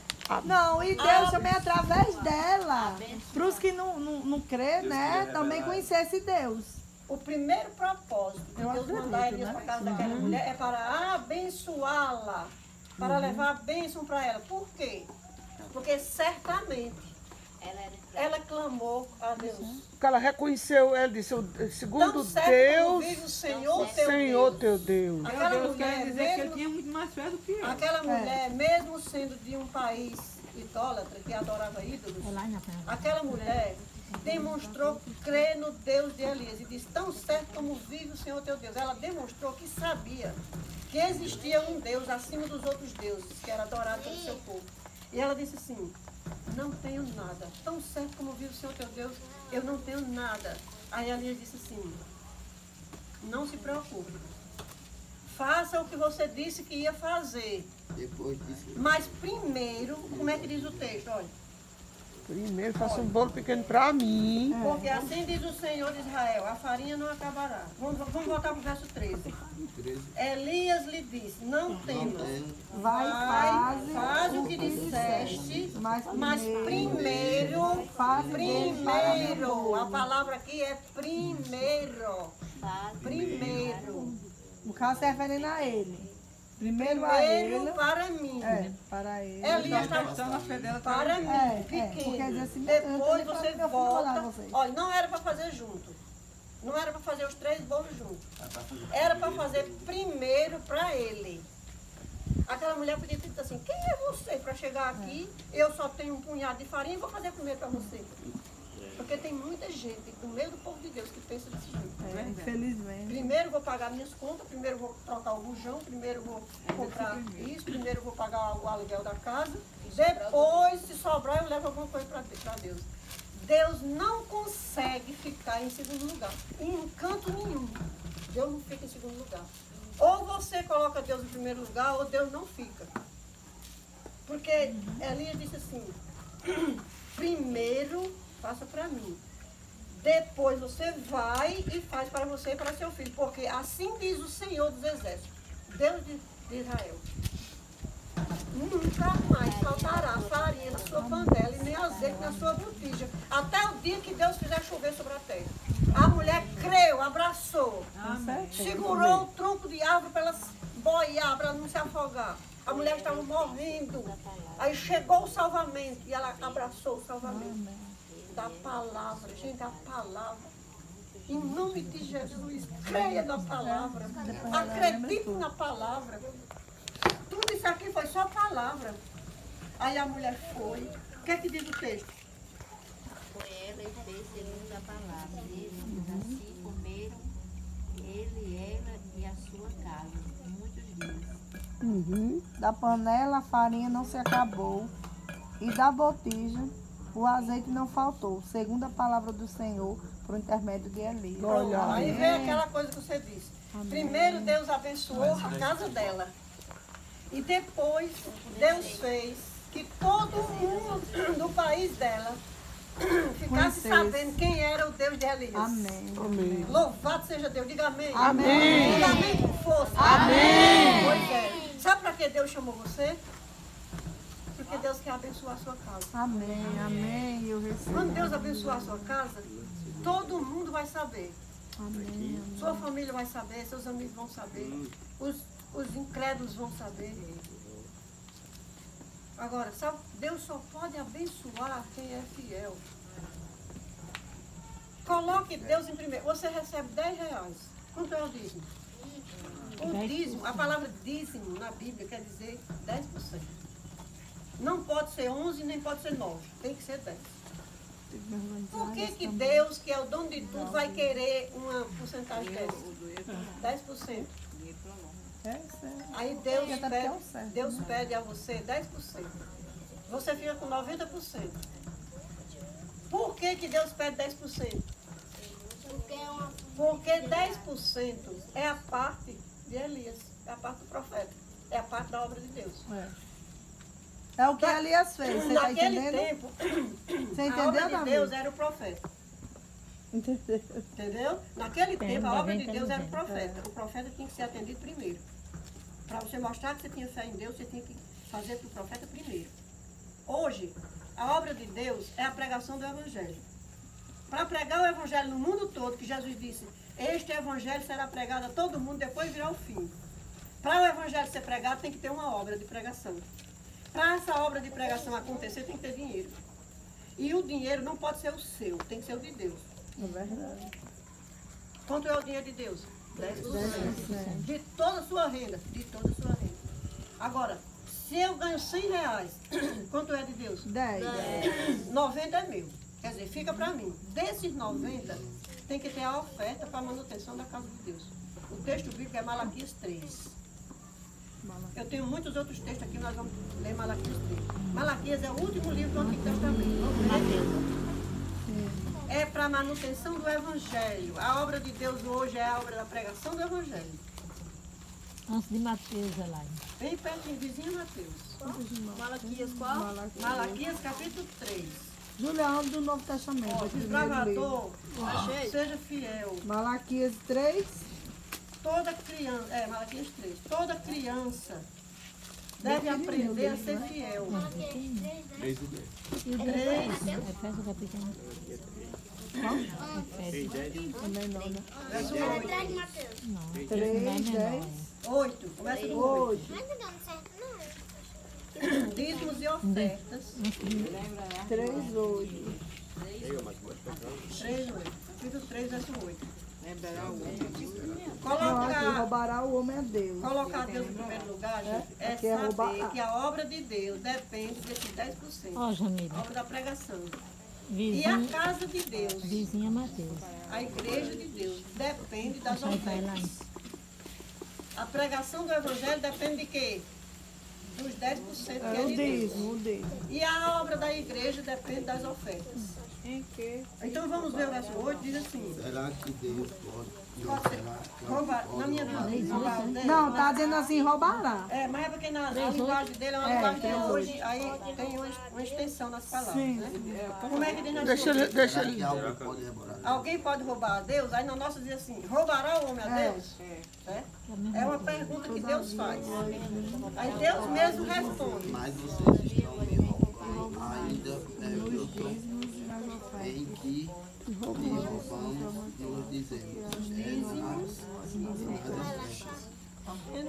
Não, e Deus também através dela. Para os que não crê, né? Também conhecesse Deus. O primeiro propósito que Deus mandar Elias para a casa daquela mulher é para abençoá-la, para levar a bênção para ela. Por quê? Porque certamente ela clamou a Deus. Porque ela reconheceu, ela disse, segundo Tão certo como Deus, vive o Senhor teu Deus. Aquela Deus mulher, quer dizer que ele mesmo, tinha muito mais fé do que eu. aquela mulher, mesmo sendo de um país idólatra, que adorava ídolos, aquela mulher demonstrou crer no Deus de Elias e disse, tão certo como vive o Senhor teu Deus. Ela demonstrou que sabia que existia um Deus acima dos outros deuses, que era adorado pelo seu povo. E ela disse assim, não tenho nada. Tão certo como vive o Senhor teu Deus, eu não tenho nada. Aí Elias disse assim, não se preocupe. Faça o que você disse que ia fazer. Depois disso, Mas primeiro, como é que diz o texto? Olha. Primeiro faça um bolo pequeno para mim. Porque assim diz o Senhor de Israel, a farinha não acabará. Vamos voltar para o verso 13. Elias lhe disse, não temas, faz o que disseste, mas primeiro, a palavra aqui é primeiro. No caso, se referindo a ele. Primeiro a ele. Para mim. Para ele. Elias está para mim, pequeno. Assim, depois você volta. Olha, não era para fazer junto. Não era para fazer os 3 bolos juntos. Era para fazer primeiro para ele. Aquela mulher podia ter dito assim, quem é você para chegar aqui? Eu só tenho um punhado de farinha e vou fazer primeiro para você. Porque tem muita gente no meio do povo de Deus que pensa desse jeito. Infelizmente. Primeiro vou pagar minhas contas, primeiro vou trocar o bujão, primeiro vou comprar isso, primeiro vou pagar o aluguel da casa, depois, se sobrar, eu levo alguma coisa para Deus. Deus não consegue ficar em segundo lugar, em canto nenhum. Deus não fica em segundo lugar. Ou você coloca Deus em primeiro lugar, ou Deus não fica. Porque Elias disse assim, primeiro faça para mim. Depois você vai e faz para você e para seu filho. Porque assim diz o Senhor dos Exércitos, Deus de Israel. Nunca mais faltará farinha na sua panela e nem azeite na sua botija. Até o dia que Deus fizer chover sobre a terra. A mulher creu, abraçou. Segurou o tronco de árvore para ela boiar, para ela não se afogar. A mulher estava morrendo. Aí chegou o salvamento e ela abraçou o salvamento. Da palavra, gente, a palavra. Em nome de Jesus, creia na palavra. Acredite na palavra. Tudo isso aqui foi só palavra. Aí a mulher foi. O que é que diz o texto? Foi ela e fez segundo a palavra. Assim comeram ele, ela e a sua casa muitos dias. Da panela a farinha não se acabou. E da botija O azeite não faltou, segundo a palavra do Senhor, por intermédio de Elias. Aí vem aquela coisa que você disse. Primeiro Deus abençoou a casa dela. E depois Deus fez que todo mundo do país dela ficasse sabendo quem era o Deus de Elias. Amém. Amém. Louvado seja Deus. Diga amém. Amém. Diga amém com força. Amém. Pois é. Sabe para que Deus chamou você? Porque Deus quer abençoar a sua casa. Amém, amém. Eu recebo. Quando Deus abençoar a sua casa, todo mundo vai saber. Amém. Sua família vai saber, seus amigos vão saber, os incrédulos vão saber. Agora, sabe, Deus só pode abençoar quem é fiel. Coloque Deus em primeiro. Você recebe R$10. Quanto é o dízimo? O dízimo, a palavra dízimo na Bíblia quer dizer 10%. Não pode ser 11, nem pode ser 9. Tem que ser 10. Por que Deus, que é o dono de tudo, vai querer uma porcentagem dessa? 10%. Aí Deus pede a você 10%. Você fica com 90%. Por que Deus pede 10%? Porque 10% é a parte de Elias, é a parte do profeta, é a parte da obra de Deus. É o que Elias fez, você está Naquele entendendo? tempo, Você a entendeu, obra de Davi? Deus era o profeta. Entendeu? Entendeu? Naquele tempo, a obra de Deus era o profeta. O profeta tinha que ser atendido primeiro. Para você mostrar que você tinha fé em Deus, você tinha que fazer para o profeta primeiro. Hoje, a obra de Deus é a pregação do Evangelho. Para pregar o Evangelho no mundo todo, que Jesus disse, este Evangelho será pregado a todo mundo, depois virá o fim. Para o Evangelho ser pregado, tem que ter uma obra de pregação. Para essa obra de pregação acontecer, tem que ter dinheiro. E o dinheiro não pode ser o seu, tem que ser o de Deus. É verdade. Quanto é o dinheiro de Deus? 10%. De toda a sua renda. De toda a sua renda. Agora, se eu ganho R$100, quanto é de Deus? 10. 90 é meu. Quer dizer, fica para mim. Desses 90, tem que ter a oferta para a manutenção da casa de Deus. O texto bíblico é Malaquias 3. Eu tenho muitos outros textos aqui, nós vamos ler Malaquias 3. Malaquias é o último livro do Antigo Testamento. Vamos ler? É para a manutenção do Evangelho. A obra de Deus hoje é a obra da pregação do Evangelho. Antes de Mateus, Elaine. Bem pertinho, vizinho Mateus. Malaquias qual? Malaquias capítulo 3. Julião do Novo Testamento. Ó, aqui no desbravador, seja fiel. Malaquias 3. Toda criança, Malaquias 3, toda criança deve aprender a ser fiel. 3 E o 3. Efésios capítulo. Também não, né? Verso 8. Mateus. Não. 3, 10. 8, começa no 8. Não tá dando certo, não. Dízimos e ofertas. 3, 8. 3, 8. Capítulo 3, verso 8. Não, aqui, roubará o homem a Deus. Colocar Deus em primeiro lugar, gente, é aqui é saber roubar. que a obra de Deus depende desses 10%. Ó, Jamila. A obra da pregação. E Vizinha, a casa de Deus, vizinha Mateus. a igreja de Deus, depende das Vai, vai, ofertas. Elaine. A pregação do Evangelho depende de quê? Dos 10% que É é o de Deus. dízimo, o dízimo. E a obra da igreja depende das ofertas. Então vamos ver o verso 8, diz assim. Será que Deus pode? Pode ser. Roubar, na minha roubar o 10, Não, tá dizendo assim, roubará. mas é porque a linguagem dele é uma linguagem que hoje aí tem uma extensão nas palavras, né? Como é que diz na Deixa sua? ele, deixa Será ele. que alguém pode elaborar? Alguém pode roubar a Deus? Aí na nossa diz assim, roubará o homem a Deus? Certo? É uma pergunta que Deus faz. Aí Deus mesmo responde. Mas vocês estão me roubando. Ainda perguntam em que me roubamos nos dizemos.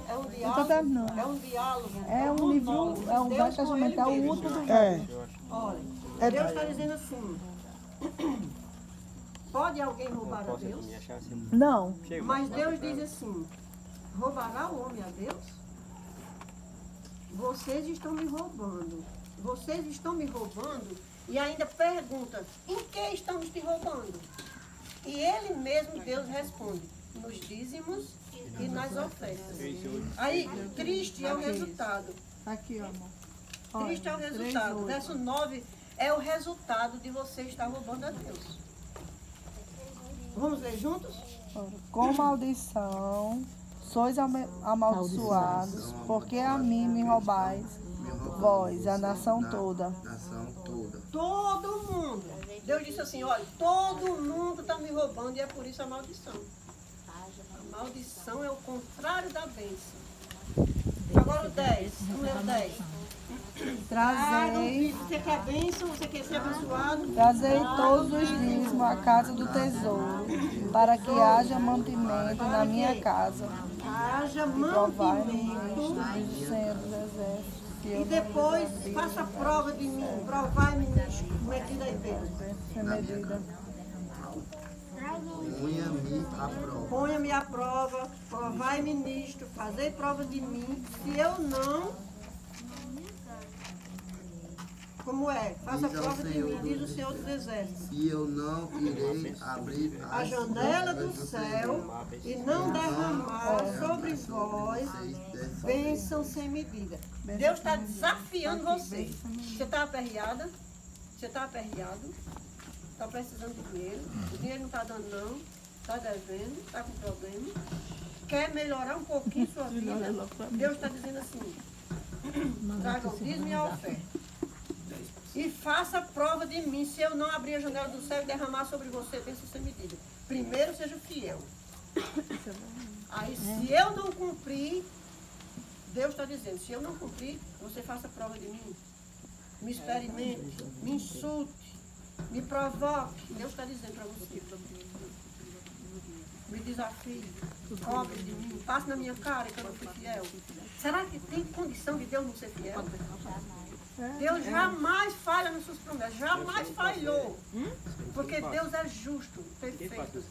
É um Tô diálogo. terminando. É um diálogo. É um livro, é um Velho Testamento, é o último do É. Olha, Deus está dizendo assim. Pode alguém roubar a Deus? Não. Mas Deus diz assim, roubará o homem a Deus? Vocês estão me roubando. Vocês estão me roubando e ainda pergunta, em que estamos te roubando? E ele mesmo, Deus, responde, nos dízimos e nas ofertas. Aí, triste é o resultado. Aqui, ó, amor. Triste é o resultado. Verso 9 é o resultado de você estar roubando a Deus. Vamos ler juntos? Com maldição sois amaldiçoados, porque a mim me roubais, vós, a nação toda. Todo mundo. Deus disse assim, olha, todo mundo está me roubando e é por isso a maldição. A maldição é o contrário da bênção. Agora o 10. Vamos ler o 10. Trazei, Você quer bênção? Você quer ser abençoado? trazei todos os dízimos à casa do tesouro, para que haja mantimento na minha casa. Haja Provai-me mantimento. nisto, diz o Senhor dos Exércitos. E depois faça prova de mim. Provai-me nisto. Medida aí, Pedro. Sem medida. Ponha-me à prova. Ponha-me à prova, provai-me nisto, fazei prova de mim. Se eu não, como é? Faça Diz ao prova de Senhor mim, diz o dos Senhor dos Exércitos. E eu não irei abrir A janela do céu e não derramar sobre vós bênção sem medida. Deus está desafiando você. Você está aperreada? Você está aperreado? Está precisando de dinheiro? O dinheiro não está dando não? Está devendo? Está com problema? Quer melhorar um pouquinho sua vida? Deus está dizendo assim, traga o dízimo e a oferta. E faça prova de mim, se eu não abrir a janela do céu e derramar sobre você bênção sem medida. Primeiro seja fiel. Aí se eu não cumprir, Deus está dizendo, se eu não cumprir, você faça prova de mim. Me experimente, me insulte, me provoque. Deus está dizendo para você. Me desafie, cobre de mim, passe na minha cara que eu não fui fiel. Será que tem condição de Deus não ser fiel? Deus jamais falha nas suas promessas, jamais falhou. Porque Deus é justo, perfeito.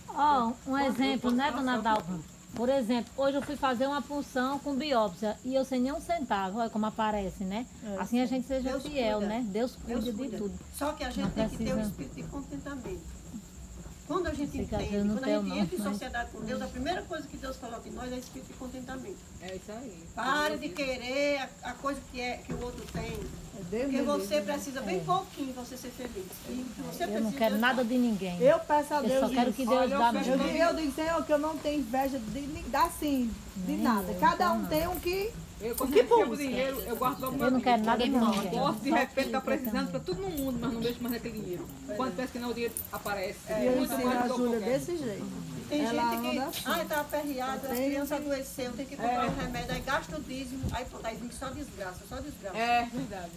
Ó, um exemplo, né, dona Dalva? Por exemplo, hoje eu fui fazer uma punção com biópsia e eu sem nem um centavo, olha como aparece, né? Assim a gente seja Deus fiel, cuida. né? Deus cuida Deus de cuida. tudo. Só que a gente Não tem que ter um precisa- espírito de contentamento. Quando a gente Fica entende, dizendo quando a teu gente não, entra em mas- sociedade com Deus, a primeira coisa que Deus coloca em nós é espírito de contentamento. É isso aí. Pare de querer a coisa que o outro tem. Deus Porque me você livre. precisa bem pouquinho para você ser feliz. E você Eu não precisa quero de nada de ninguém. Eu peço a Deus Eu só quero isso. que Deus dá Eu digo, Senhor, que eu não tenho inveja assim, de nada. Cada um tem um que... Eu, O quando que recebo busca? dinheiro, eu guardo logo Eu não quero nada de ninguém. Posso, de repente, estar precisando para todo mundo, mas não deixo mais naquele dinheiro. Quando penso que não, o dinheiro aparece. E eu Muito ensino mais a do que eu Júlia quero. desse jeito. Tem Ela gente anda que, assim. está aperreada, a Tem- criança adoeceu, tem que comprar um remédio, aí gasta o dízimo, aí pronto, aí vem só desgraça, só desgraça. É verdade.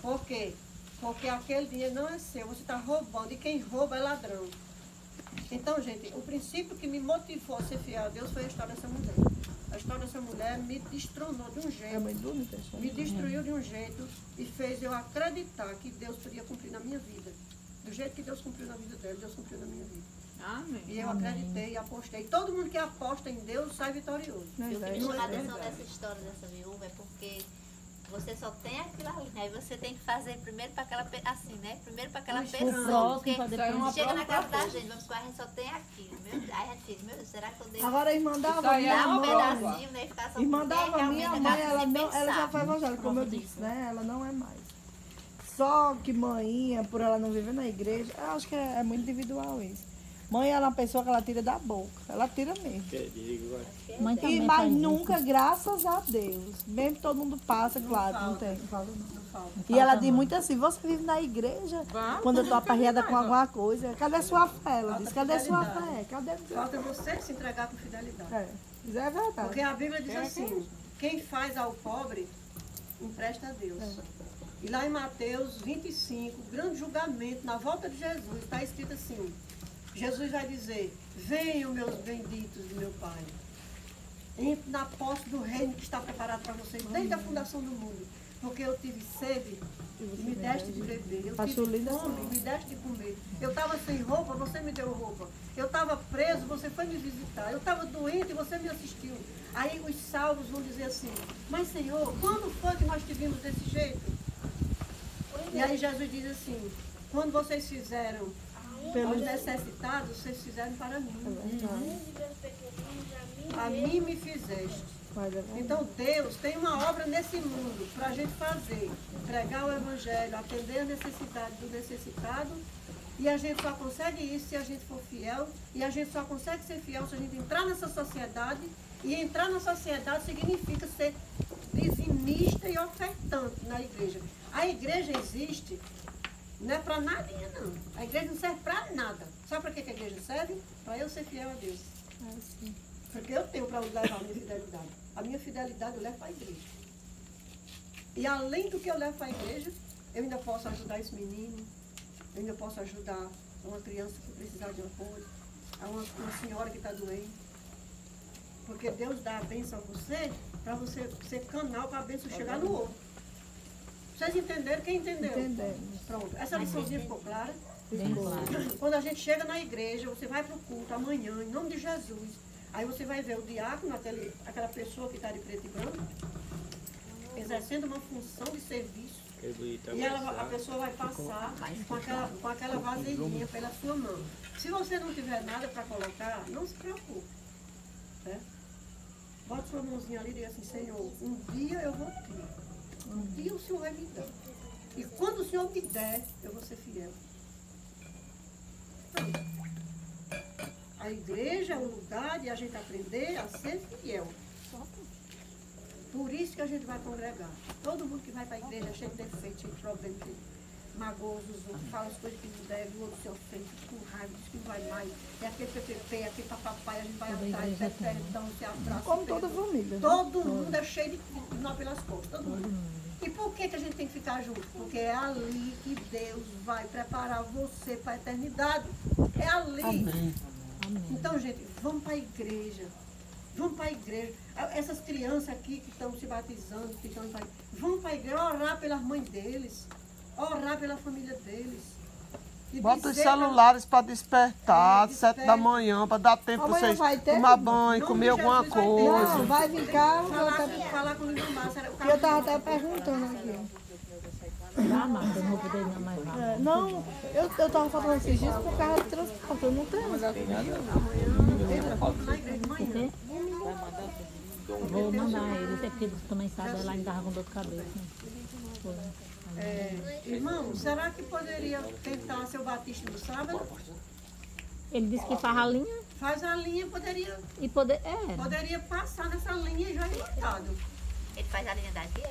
Por quê? Porque aquele dinheiro não é seu, você está roubando, e quem rouba é ladrão. Então, gente, o princípio que me motivou a ser fiel a Deus foi a história dessa mulher. A história dessa mulher me destronou de um jeito, me destruiu de um jeito e fez eu acreditar que Deus podia cumprir na minha vida. Do jeito que Deus cumpriu na vida dela, Deus cumpriu na minha vida. Amém. E eu acreditei e apostei. Todo mundo que aposta em Deus sai vitorioso. Eu fiquei Não é chamada a atenção verdade. dessa história dessa viúva é porque você só tem aquilo ali, né? Aí você tem que fazer primeiro para aquela assim, né? Primeiro para aquela Mas pessoa. próximo, Porque pra depois- chega na casa da gente, vamos supor, a gente só tem aquilo. Aí a gente fica, meu Deus, será que eu devo Agora, a irmã Dalva, Isso aí é minha dar um uma mãe... pedacinho, né? E ficar só Irmã com Dalva, realmente minha a mãe, casa ela, sem não, ela já pensar. foi evangélica, como eu disse, né? Ela não é mais. Só que mãinha, por ela não viver na igreja, eu acho que é muito individual isso. Mãe, ela é uma pessoa que ela tira da boca. Ela tira mesmo. Mãe também E, mas faz isso. nunca, graças a Deus. Mesmo que todo mundo passa, claro, não falta. tem. Não falta, não. Não falta. E ela diz muito assim, você vive na igreja? Quando eu tô aperreada com alguma coisa, cadê sua fé? Ela diz, cadê sua fé? Cadê Falta você se entregar com fidelidade. É, isso é verdade. Porque a Bíblia diz assim, quem faz ao pobre, empresta a Deus. E lá em Mateus 25, grande julgamento, na volta de Jesus, está escrito assim, Jesus vai dizer, venham meus benditos de meu Pai. Entre na posse do reino que está preparado para vocês desde a fundação do mundo. Porque eu tive sede e me deste de beber. Eu Achou tive linda essa fome e me deste de comer. Eu estava sem roupa, você me deu roupa. Eu estava preso, você foi me visitar. Eu estava doente e você me assistiu. Aí os salvos vão dizer assim, mas Senhor, quando foi que nós te vimos desse jeito? E aí Jesus diz assim, quando vocês fizeram aos necessitados, vocês fizeram para mim. A mim me fizeste. Então Deus tem uma obra nesse mundo para a gente fazer, pregar o evangelho, atender a necessidade do necessitado, e a gente só consegue isso se a gente for fiel, e a gente só consegue ser fiel se a gente entrar nessa sociedade, e entrar na sociedade significa ser dizimista e ofertante na igreja. A igreja existe, não é para nada, não. A igreja não serve para nada. Sabe para que a igreja serve? Para eu ser fiel a Deus. Porque eu tenho para onde levar a minha fidelidade. A minha fidelidade eu levo para a igreja. E além do que eu levo para a igreja, eu ainda posso ajudar esse menino, eu ainda posso ajudar uma criança que precisar de apoio, uma senhora que está doente. Porque Deus dá a bênção a você para você ser canal para a bênção chegar no outro. Vocês entenderam? Quem entendeu? Entendemos. Pronto. Essa liçãozinha ficou clara? Bem claro. Quando a gente chega na igreja, você vai para o culto amanhã, em nome de Jesus. Aí você vai ver o diácono, aquela pessoa que está de preto e branco, exercendo uma função de serviço. E a pessoa vai passar com aquela vasilhinha pela sua mão. Se você não tiver nada para colocar, não se preocupe. Certo? Bota sua mãozinha ali e diga assim, Senhor, um dia eu vou ter. Um dia o Senhor vai me dar. E quando o Senhor me der, eu vou ser fiel. A igreja é o lugar de a gente aprender a ser fiel. Por isso que a gente vai congregar. Todo mundo que vai para a igreja é cheio de defeitos, cheio de problemas, cheio de magoso, os outros falam as coisas que não devem, o outro se ofende, fica com raiva, diz que não vai mais. É aquele PPP, aquele papapai, a gente vai atrás, pede perdão, se abraça. Como toda família. Todo mundo é cheio de nó pelas costas, todo mundo. E por que a gente tem que ficar junto? Porque é ali que Deus vai preparar você para a eternidade. É ali. Amém. Então, gente, vamos para a igreja. Vamos para a igreja. Essas crianças aqui que estão se batizando, que estão vamos para a igreja orar pelas mães deles, orar pela família deles. E bota os dizer celulares para despertar, 7 da manhã, para dar tempo para vocês tomar banho, comer alguma coisa. Não, vai vir cá. Falar com o irmão Márcio. Eu estava até perguntando aqui. Não, mas eu não vou poder ir mais rápido. Não, eu estava falando esses dias por causa do transporte, eu não tenho. Por quê? Vou mandar ele, até porque também sabe, lá em casa com dor de cabeça. Irmão, será que poderia tentar ser o batista no sábado? Ele disse que faz a linha. Faz a linha, poderia. E Poderia passar nessa linha e já ir lotado. Ele faz a linha daqui?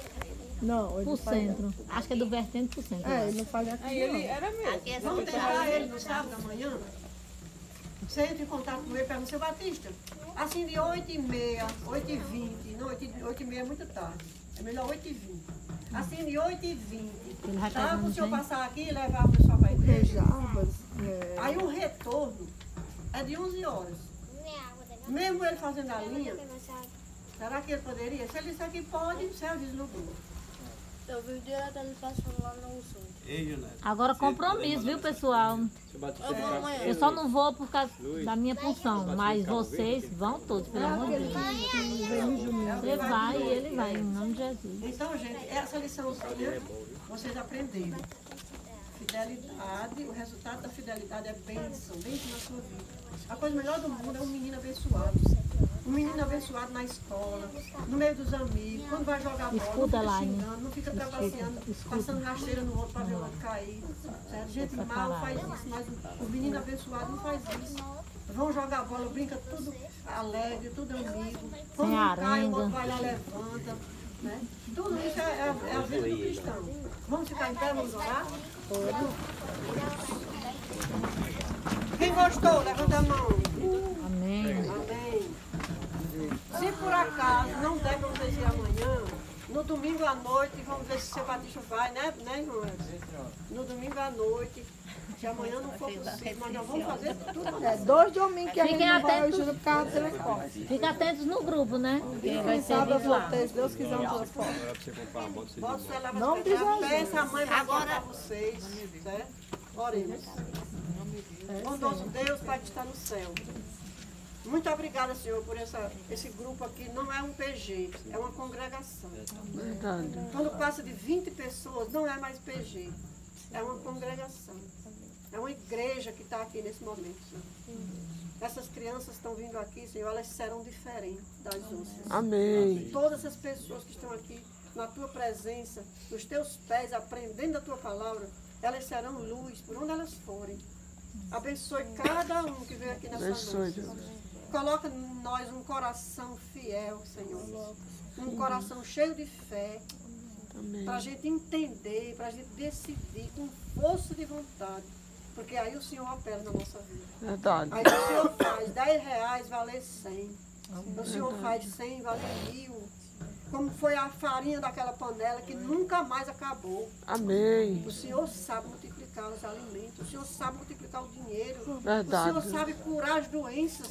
Não, ele Pro faz- centro. Acho que é do vertente pro centro. É, ele não faz aqui. Ele era mesmo. Aqui é Vamos tentar ele no sábado da manhã? Você entra em contato com ele, pergunta, seu Batista, assim de 8h30, 8h20, não, 8h30 é muito tarde, é melhor 8h20. Assim de 8h20, tá? Para o senhor passar aqui e levar o pessoal para a igreja. Aí o retorno é de 11 horas. Mesmo ele fazendo a linha, será que ele poderia? Se ele disser que pode, você avisa no grupo. Eu vi direto ele passando lá no sul. Agora compromisso, viu, pessoal? Eu só não vou por causa da minha função, mas vocês vão todos, pelo amor de Deus. Você vai e ele vai, em nome de Jesus. Então, gente, essa liçãozinha vocês aprenderam. Fidelidade, o resultado da fidelidade é bênção na sua vida. A coisa melhor do mundo é um menino abençoado. Um menino abençoado na escola, no meio dos amigos, quando vai jogar bola, Escuta, não fica Laine. xingando, não fica trapaceando, passando rasteira no outro para ver o outro cair. Certo? Gente mal faz isso, mas o menino abençoado não faz isso. Vão jogar bola, brinca tudo alegre, tudo amigo. Quando um cai, o outro vai lá, levanta. Né? Tudo isso é a vida do cristão. Vamos ficar em pé, vamos orar? Quem gostou, levanta a mão. Amém. Amém. Se por acaso não der para vocês ir amanhã, no domingo à noite, vamos ver se o seu Batista vai, né, irmão? No domingo à noite, se amanhã não for possível, mas nós vamos fazer tudo. 2 domingos que a gente Fiquem não vai atentos. hoje por causa do transporte. Fiquem atentos no grupo, né? Porque vai Quem ser sabe eu vivo vou lá. ter, se Deus quiser, um transporte. Bota o celular Não para diz pegar, a peça a mãe vai para vocês, certo? Oremos. Bondoso Deus, Pai que está no céu. Muito obrigada, Senhor, por esse grupo aqui. Não é um PG, é uma congregação. Quando passa de 20 pessoas, não é mais PG. É uma congregação. É uma igreja que está aqui nesse momento, Senhor. Essas crianças estão vindo aqui, Senhor, elas serão diferentes das outras. Amém. Todas as pessoas que estão aqui na tua presença, nos teus pés, aprendendo a tua palavra, elas serão luz por onde elas forem. Abençoe cada um que veio aqui nessa noite. Coloca em nós um coração fiel, Senhor. Um coração cheio de fé. Para a gente entender, para a gente decidir com força de vontade. Porque aí o Senhor opera na nossa vida. Verdade. Aí o Senhor faz R$10 valer 100. O Senhor faz 100 valer 1000. Como foi a farinha daquela panela que nunca mais acabou. Amém. O Senhor sabe multiplicar os alimentos. O Senhor sabe multiplicar o dinheiro. Verdade. O Senhor sabe curar as doenças.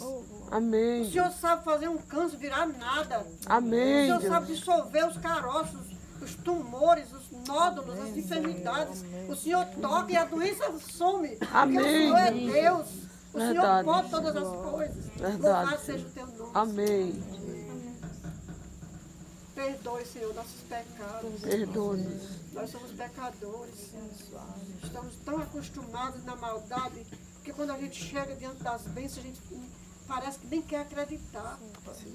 Amém. O Senhor sabe fazer um câncer virar nada. Amém. O Senhor sabe dissolver os caroços, os tumores, os nódulos, as enfermidades. O Senhor toca e a doença some. Amém. Porque o Senhor é Deus. O Senhor Verdade. pode todas as coisas. Verdade. Louvado seja o teu nome. Amém. Perdoe, Senhor, nossos pecados. Perdoe-nos. Nós somos pecadores. Estamos tão acostumados na maldade que quando a gente chega diante das bênçãos, a gente parece que nem quer acreditar.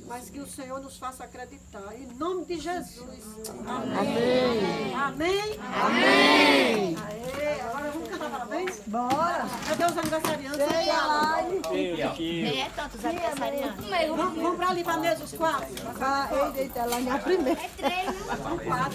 Mas que o Senhor nos faça acreditar. Em nome de Jesus. Amém. Amém. Amém. Aê, agora vamos cantar parabéns? Bora! Cadê os aniversariantes? É tantos aniversariantes. Vamos para ali para a mesa, os quatro. Eita, ela é a primeira. É 3, né? São 4.